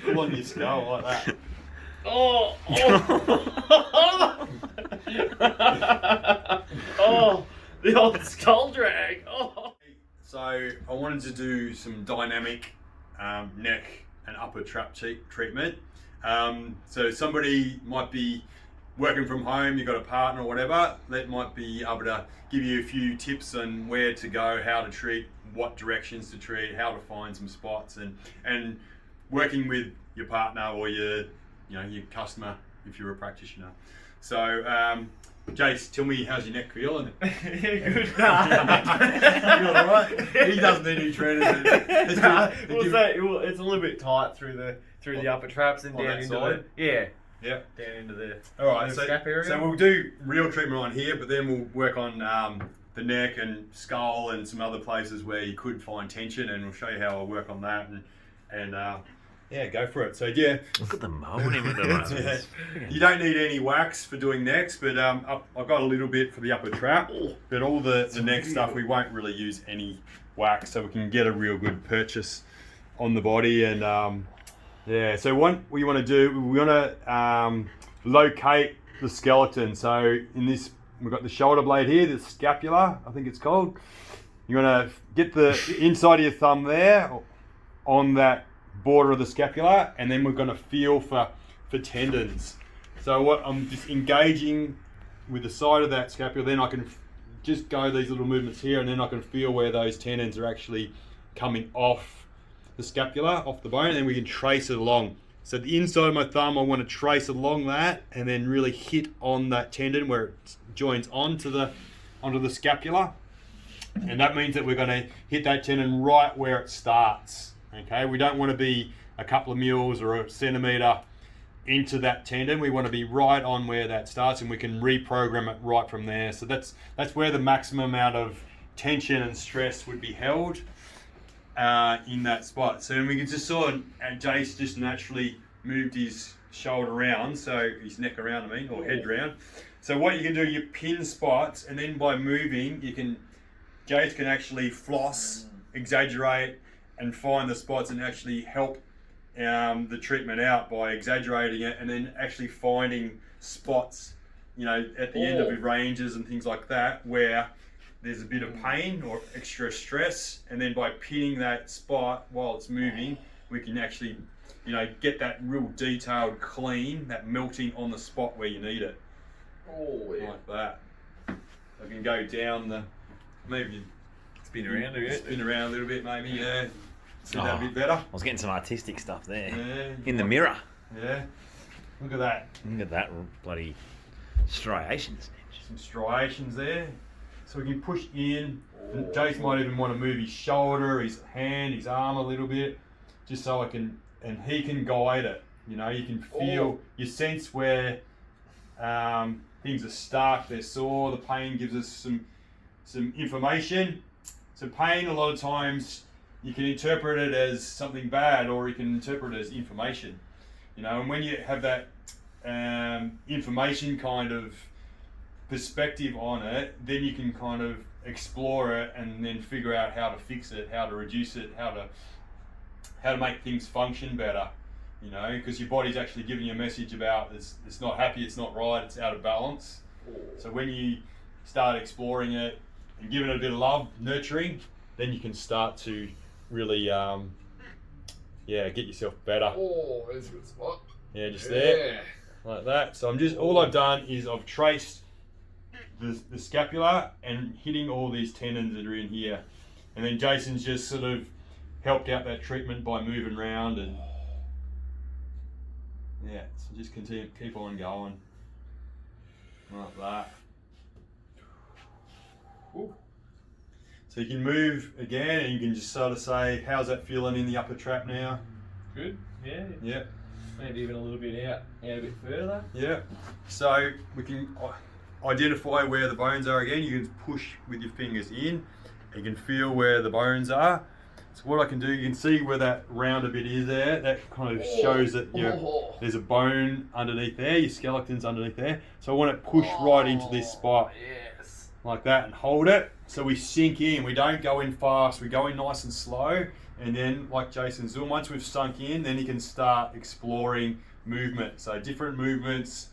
Pull on your skull like that. Oh, oh, the old skull drag. Oh. So I wanted to do some dynamic neck and upper trap treatment. So somebody might be working from home, you've got a partner or whatever, that might be able to give you a few tips on where to go, how to treat, what directions to treat, how to find some spots, and working with your partner or your customer if you're a practitioner. So Jace, tell me, how's your neck feeling? Good. You all right? He doesn't need any training. It's a little bit tight through the upper traps and down into side? the Yeah. down into the Alright, so scap area. we'll do real treatment on here, but then we'll work on the neck and skull and some other places where you could find tension, and we'll show you how I'll work on that and yeah, go for it. So yeah, Look at the moaning with the ones. yeah. You don't need any wax for doing necks, but I've got a little bit for the upper trap, but all the neck stuff we won't really use any wax, so we can get a real good purchase on the body. And yeah, so what we want to do, we want to locate the skeleton. So in this, we've got the shoulder blade here, the scapula, I think it's called. You're going to get the inside of your thumb there on that border of the scapula, and then we're going to feel for tendons. So what I'm just engaging with the side of that scapula, then I can just go these little movements here, and then I can feel where those tendons are actually coming off the scapula, off the bone, and then we can trace it along. So the inside of my thumb, I want to trace along that and then really hit on that tendon where it joins onto the scapula. And that means that we're going to hit that tendon right where it starts. Okay, we don't want to be a couple of mils or a centimetre into that tendon. We want to be right on where that starts, and we can reprogram it right from there. So that's where the maximum amount of tension and stress would be held in that spot. So we can just saw Jace just naturally moved his shoulder around, so his neck around, or head round. So what you can do, you pin spots, and then by moving, Jace can actually floss, exaggerate, and find the spots and actually help the treatment out by exaggerating it, and then actually finding spots, at the end of your ranges and things like that, where there's a bit of pain or extra stress, and then by pinning that spot while it's moving, we can actually, get that real detailed clean, that melting on the spot where you need it. Oh, yeah. Like that. I can go down maybe Spin around a bit. Spin around a little bit, maybe, yeah. See that a bit better. I was getting some artistic stuff there. Yeah. In the mirror. Yeah. Look at that. Look at that bloody striations. Some striations there. So we can push in. And Jace might even want to move his shoulder, his hand, his arm a little bit, just so he can guide it. You can feel, you sense where things are stuck, they're sore. The pain gives us some information. So pain, a lot of times, you can interpret it as something bad, or you can interpret it as information. And when you have that information kind of perspective on it, then you can kind of explore it and then figure out how to fix it, how to reduce it, how to make things function better. Because your body's actually giving you a message about it's not happy, it's not right, it's out of balance. So when you start exploring it and giving it a bit of love, nurturing, then you can start to really get yourself better. Oh, there's a good spot. Yeah, just there, like that. So all I've done is I've traced the scapula and hitting all these tendons that are in here, and then Jason's just sort of helped out that treatment by moving around, and so just keep on going like that. Ooh. So you can move again, and you can just sort of say, how's that feeling in the upper trap now? Good, yeah. Yeah. Maybe even a little bit out a bit further. Yeah. So we can identify where the bones are again. You can push with your fingers in. You can feel where the bones are. So what I can do, you can see where that rounder bit is there. That kind of shows that there's a bone underneath there, your skeleton's underneath there. So I want to push right into this spot. Yes. Like that, and hold it. So we sink in. We don't go in fast. We go in nice and slow. And then, like Jason's doing, once we've sunk in, then you can start exploring movement. So different movements,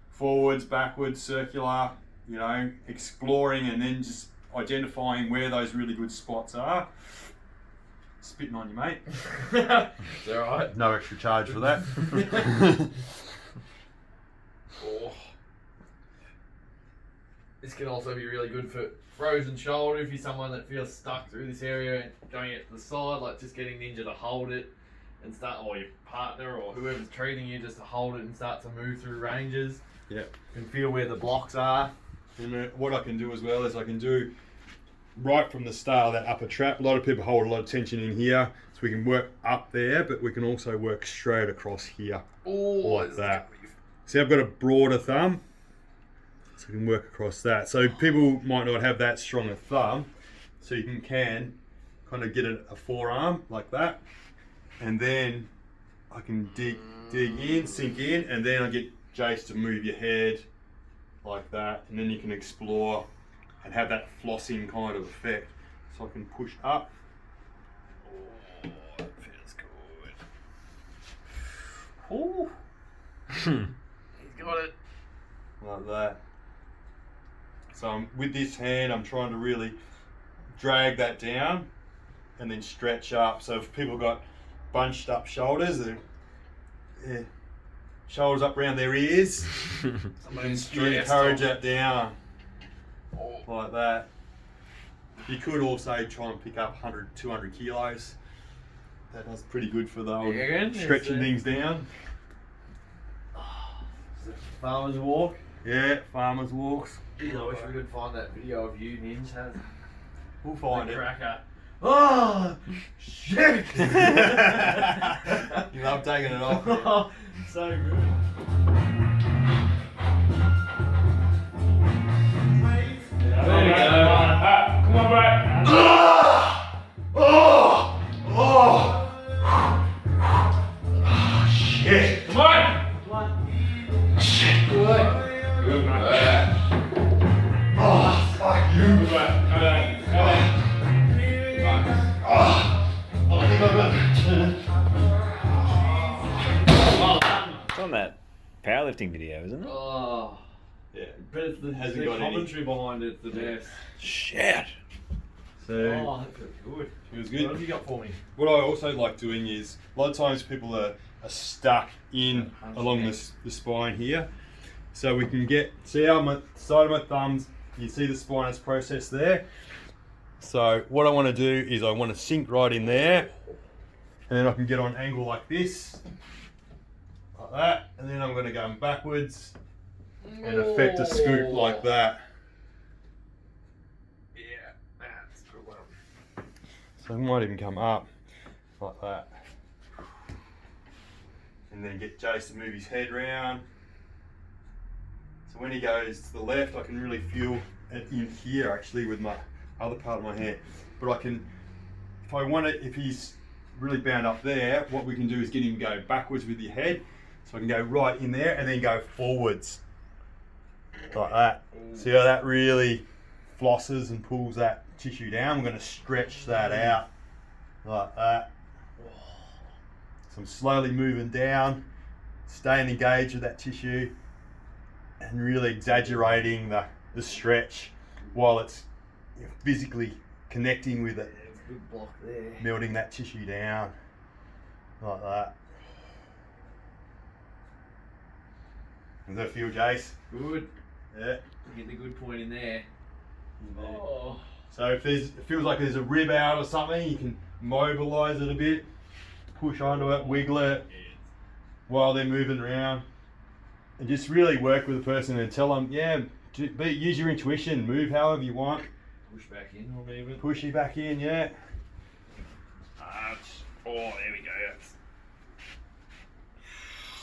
forwards, backwards, circular, you know, exploring and then just identifying where those really good spots are. Spitting on you, mate. It's alright. No extra charge for that. Oh. This can also be really good for frozen shoulder if you're someone that feels stuck through this area and going it to the side, like just getting Ninja to hold it and start, or your partner or whoever's treating you just to hold it and start to move through ranges. Yeah. You can feel where the blocks are. And what I can do as well is I can do right from the start of that upper trap. A lot of people hold a lot of tension in here, so we can work up there, but we can also work straight across here, like that. See, I've got a broader thumb, so we can work across that. So people might not have that strong a thumb, so you can kind of get a forearm like that, and then I can dig in, sink in, and then I get Jace to move your head like that, and then you can explore and have that flossing kind of effect. So I can push up. Oh, that feels good. Ooh. He's got it. Like that. So with this hand, I'm trying to really drag that down and then stretch up. So if people got bunched up shoulders, shoulders up around their ears, you encourage that down like that. You could also try and pick up 100, 200 kilos. That does pretty good for the old stretching things down. Farmer's walk. Yeah, farmer's walks. I wish we could find that video of you, Ninja. We'll find it. Cracker. Oh, shit! You love taking it off. So good. There we go. Come on, back. Shit. Come on. Shit. Good, man. Oh, fuck you. Good, man. It's on that powerlifting video, isn't it? Oh, Yeah. but it's the Hasn't got any. commentary behind it's the best. Shit. So Oh, that feels good. it was What good. have you got for me? What I also like doing is a lot of times people are stuck in along the spine here. So we can see how my side of my thumbs, you see the spinous process there. So what I want to do is I want to sink right in there, and then I can get on angle like this, like that, and then I'm going to go backwards and effect a scoop like that. Yeah, that's a good one. So I might even come up like that. And then get Jace to move his head round. So when he goes to the left, I can really feel it in here actually with my other part of my hand. But I can, if I want it, if he's really bound up there, what we can do is get him to go backwards with your head. So I can go right in there and then go forwards. Like that. See how that really flosses and pulls that tissue down? I'm going to stretch that out like that. So I'm slowly moving down, staying engaged with that tissue and really exaggerating the stretch while it's physically connecting with it, It's a good block there. melting that tissue down like that. Does that feel, Jace? Good. Yeah. Hit the good point in there. Oh. So if it feels like there's a rib out or something, you can mobilise it a bit, push onto it, wiggle it while they're moving around, and just really work with the person and tell them, yeah, use your intuition, move however you want. Push back in or maybe. Push you back in, yeah. Oh, there we go.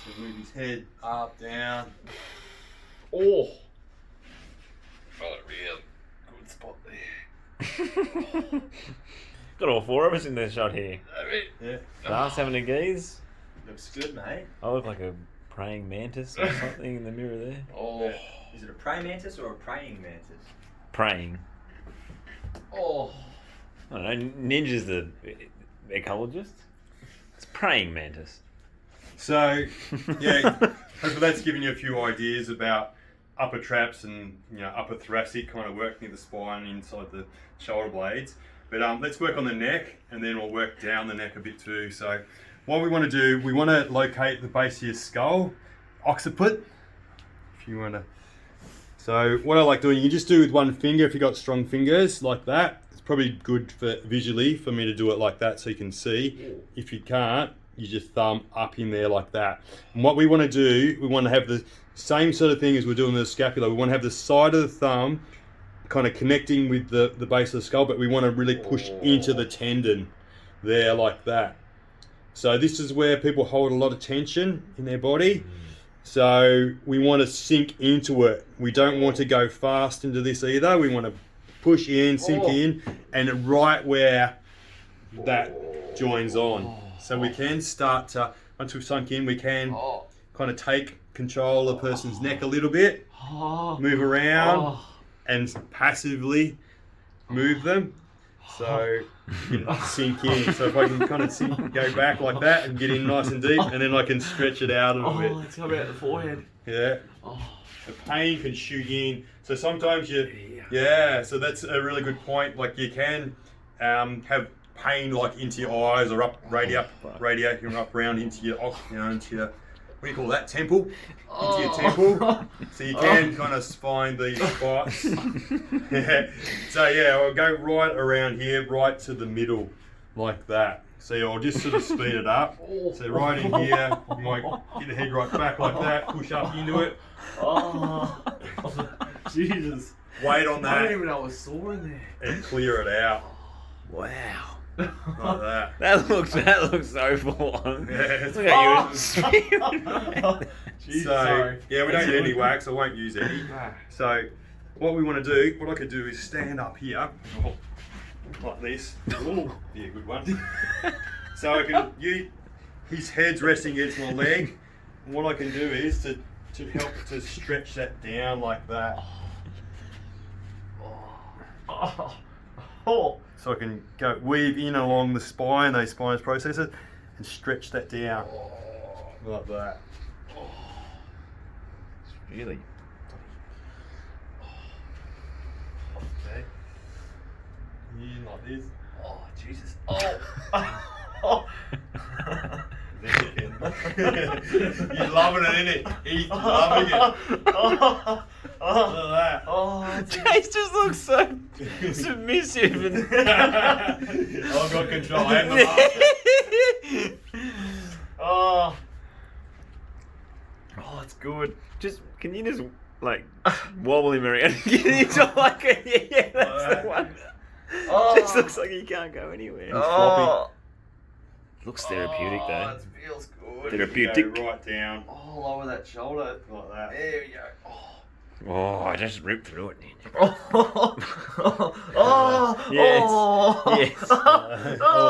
So move his head up, down. Oh. Got a real good spot there. Got all four of us in this shot here. Yeah. Last having a gaze. Looks good, mate. I look like a praying mantis or something in the mirror there. Oh. Is it a praying mantis or a praying mantis? Praying. Oh. I don't know. Ninja's ecologist. It's praying mantis. So, yeah, hopefully that's given you a few ideas about upper traps and upper thoracic kind of work near the spine inside the shoulder blades. But let's work on the neck, and then we'll work down the neck a bit too. So what we want to do, we want to locate the base of your skull, occiput, if you want to. So what I like doing, you can just do with one finger if you've got strong fingers like that. It's probably good for visually for me to do it like that so you can see. If you can't, you just thumb up in there like that. And what we want to do, we want to have the same sort of thing as we're doing with the scapula. We want to have the side of the thumb kind of connecting with the base of the skull, but we want to really push into the tendon there like that. So this is where people hold a lot of tension in their body. So we want to sink into it. We don't want to go fast into this either. We want to push in, sink in, and right where that joins on. So we can start to, once we've sunk in, we can kind of take control of the person's neck a little bit, move around, and passively move them. So you can sink in. So if I can kind of go back like that and get in nice and deep, and then I can stretch it out a little bit. Let's come out the forehead. Yeah. The pain can shoot in. So sometimes so that's a really good point. Like you can have pain like into your eyes or up radiating up round into your into your, what do you call that, temple? Into your temple. So you can kind of find these spots. Yeah. So yeah, I'll go right around here, right to the middle, like that. So I'll just sort of speed it up. So right in here, you might get the head right back like that, push up into it. Jesus. Weight on I that. didn't even know I was sore in there. And clear it out. Wow. Like that. That looks so full on. Yeah, it's Look at you. So, yeah, we don't need any wax. I won't use any. So, what we want to do, what I could do is stand up here, like this. Ooh, be a good one. So I can, his head's resting against my leg. And what I can do is to help to stretch that down like that. So I can go weave in along the spine, those spine processes, and stretch that down like that. Really? Okay. In like this. Oh, Jesus. Then you can. You're loving it, innit? He's loving it. Look at that. Chase just looks so submissive and I've got control. I have the master. it's good. Just can you just like wobble him around and get into like a that's the one. Just looks like he can't go anywhere. Floppy. Looks therapeutic though. It feels good. Therapeutic. Go right down All over that shoulder. like that. There we go. Oh, I just ripped through it. Yes. All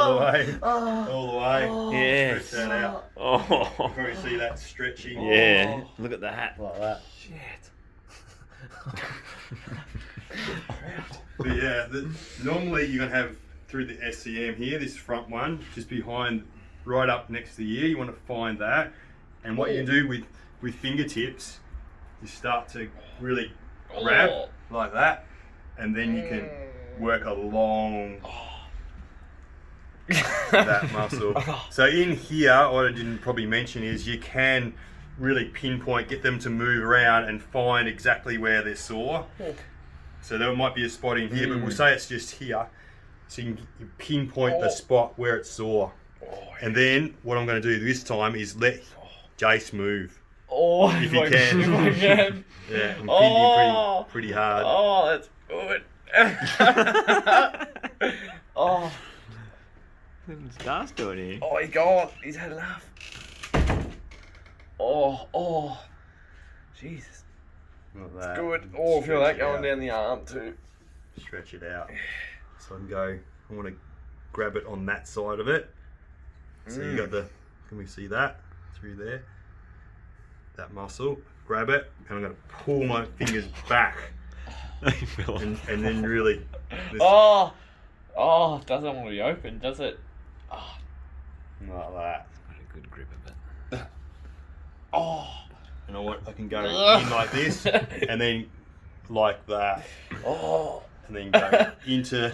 the way. All the way. Yes. Stretch that out. Oh. Probably see that stretching. Yeah. Look at that. Like that. Shit. But yeah, normally you're going to have through the SCM here, this front one, just behind, right up next to the ear. You want to find that. And what you can do with fingertips, you start to really grab like that. And then you can work along that muscle. So in here, what I didn't probably mention is you can really pinpoint, get them to move around and find exactly where they're sore. So there might be a spot in here, but we'll say it's just here. So you can pinpoint the spot where it's sore. And then what I'm going to do this time is let Jace move. If you can. If I can. Yeah, and pin him pretty hard. Oh, that's good. Star's doing here. Oh, he's gone. He's had enough. Jesus. Like that. Good. Oh, I feel Stretch that it going out. down the arm too. Stretch it out. So I can go, I want to grab it on that side of it. So you got the, can we see that through there? That muscle, grab it, and I'm going to pull my fingers back. And then really. This, Oh, it doesn't want to be open, does it? Oh, Like that. What a good grip of it. Oh, you know what? I can go in like this, and then like that. Oh, and then go into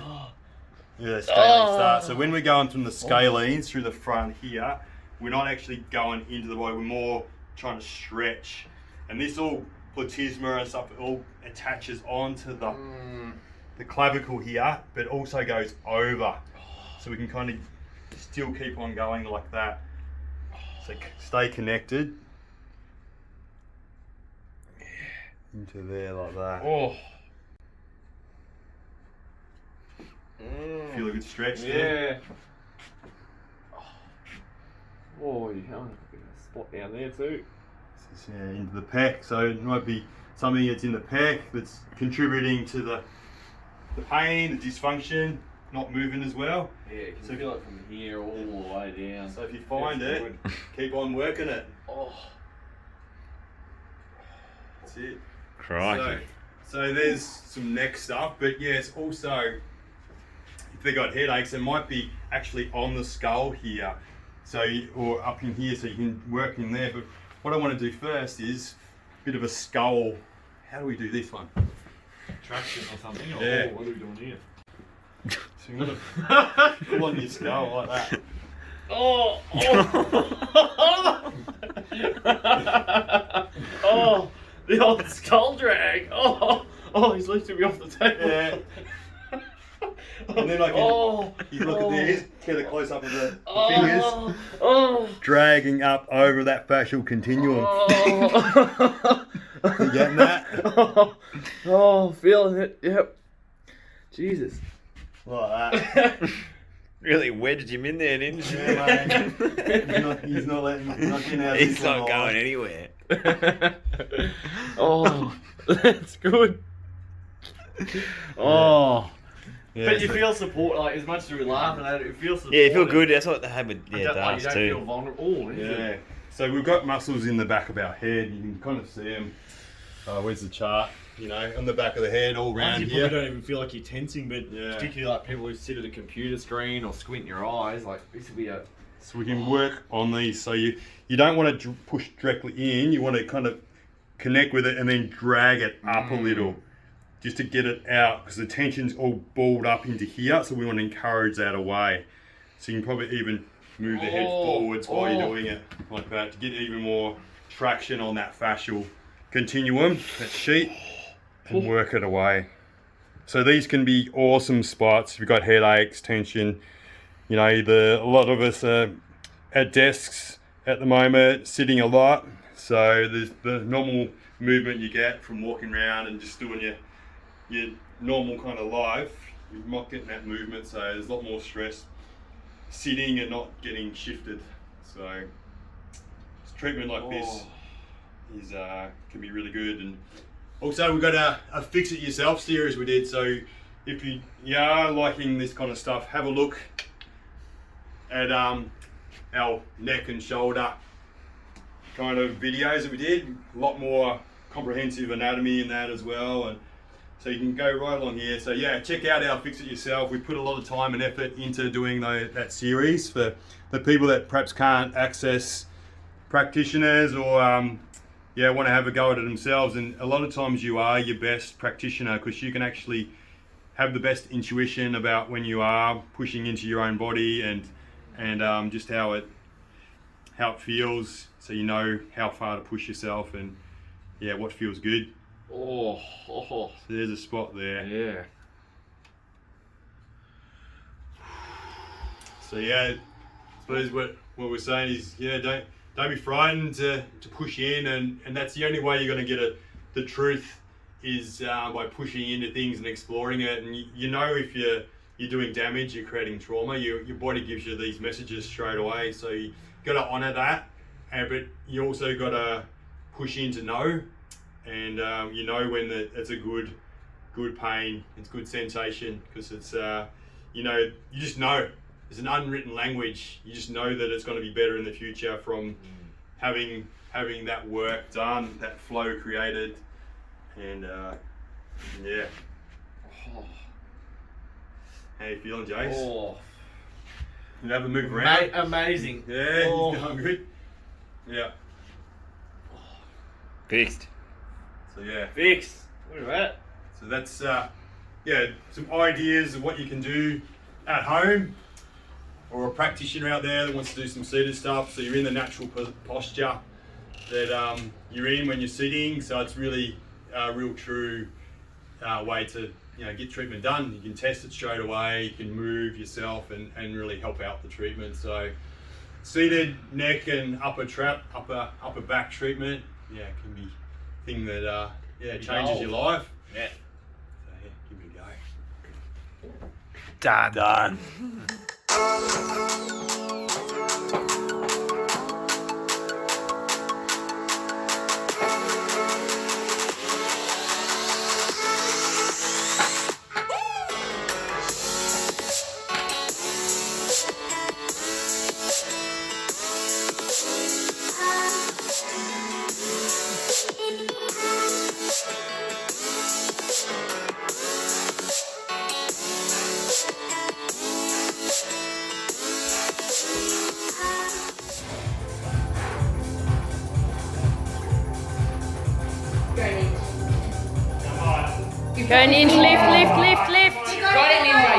the scalene start. So when we're going from the scalenes through the front here, we're not actually going into the body. We're more trying to stretch, and this all platysma and stuff all attaches onto the clavicle here, but also goes over. So we can kind of still keep on going like that. So stay connected into there like that. Oh. Feel a good stretch there. Yeah. Oh, you have a spot down there too. This is, into the pec. So it might be something that's in the pec that's contributing to the pain, the dysfunction, not moving as well. Yeah, you can feel it from here all the way down. So if you find That's it, good. keep on working it. Oh. That's it. Crikey. So there's some neck stuff, but yes, also if they got headaches, it might be actually on the skull here, so or up in here, so you can work in there. But what I want to do first is a bit of a skull. How do we do this one? Traction or something? Or Yeah. what are we doing here? So you got to pull on your skull like that. Oh! Oh! Oh! The old skull drag! Oh! Oh, he's lifting me off the table. Yeah. And then I can Oh! you look at this, get a close up of the Oh! fingers, Oh! dragging up over that fascial continuum. Oh! You getting that? Oh, feeling it. Yep. Jesus. Like that. Really wedged him in there, didn't you? Yeah, mate. He's not letting. Not getting out of He's this not one going alive. anywhere. Oh, that's good. Oh. Yeah, But you so- feel support, like as much as we're laughing at it, it feels support. Yeah, you feel good. That's what they have with You don't darts feel too. vulnerable. Oh, Yeah. So we've got muscles in the back of our head. You can kind of see them. Where's the chart? You know, on the back of the head, all round You here. probably don't even feel like you're tensing, but Yeah. particularly like people who sit at a computer screen or squint your eyes, like this would be a. So we can work on these. So you don't want to push directly in. You want to kind of connect with it and then drag it up a little, just to get it out, because the tension's all balled up into here. So we want to encourage that away. So you can probably even move the head forwards while you're doing it like that to get even more traction on that fascial continuum, that sheet, and work it away. So these can be awesome spots if you've got headaches, tension. You know, a lot of us are at desks at the moment, sitting a lot. So there's the normal movement you get from walking around and just doing your normal kind of life. You're not getting that movement, so there's a lot more stress sitting and not getting shifted. So treatment like this is can be really good. And also we've got a fix it yourself series we did. So if you are liking this kind of stuff, have a look at our neck and shoulder kind of videos that we did. A lot more comprehensive anatomy in that as well, and so you can go right along here. So yeah, check out our Fix It Yourself. We put a lot of time and effort into doing that series for the people that perhaps can't access practitioners or want to have a go at it themselves. And a lot of times you are your best practitioner, because you can actually have the best intuition about when you are pushing into your own body and just how it feels, so you know how far to push yourself and what feels good. So there's a spot there. Yeah. So I suppose what we're saying is don't be frightened to push in, and that's the only way you're going to get the truth is by pushing into things and exploring it. And you know if you're doing damage, you're creating trauma. Your body gives you these messages straight away, so you got to honour that, but you also got to push in to know. And you know when it's a good pain, it's good sensation, because it's you just know. It's an unwritten language. You just know that it's going to be better in the future from having that work done, that flow created, and yeah. How you feeling, Jace? And have a move around. Amazing. Yeah, Oh. he's going good. Yeah. Fixed. So yeah. Fix. Look at that. So that's yeah, some ideas of what you can do at home, or a practitioner out there that wants to do some seated stuff. So you're in the natural posture that you're in when you're sitting. So it's really a real true way to get treatment done. You can test it straight away. You can move yourself and really help out the treatment. So seated neck and upper back treatment, yeah, can be a thing that changes your life. Yeah. So yeah, give it a go. Done. Go an inch, lift. Got him in